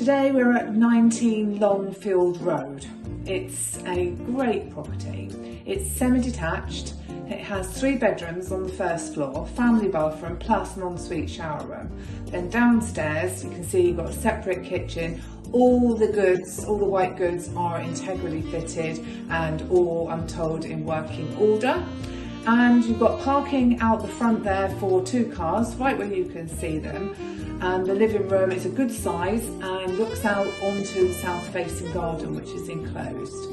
Today we're at 19 Longfield Road. It's a great property. It's semi-detached. It has 3 bedrooms on the first floor, family bathroom plus an ensuite shower room. Then downstairs you can see you've got a separate kitchen. All the goods, all the white goods are integrally fitted and all, I'm told, in working order. And you've got parking out the front there for 2 cars, right where you can see them. And the living room is a good size and looks out onto the south-facing garden, which is enclosed.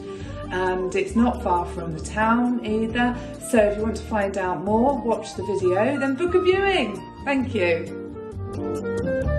And it's not far from the town either. So if you want to find out more, watch the video, then book a viewing. Thank you.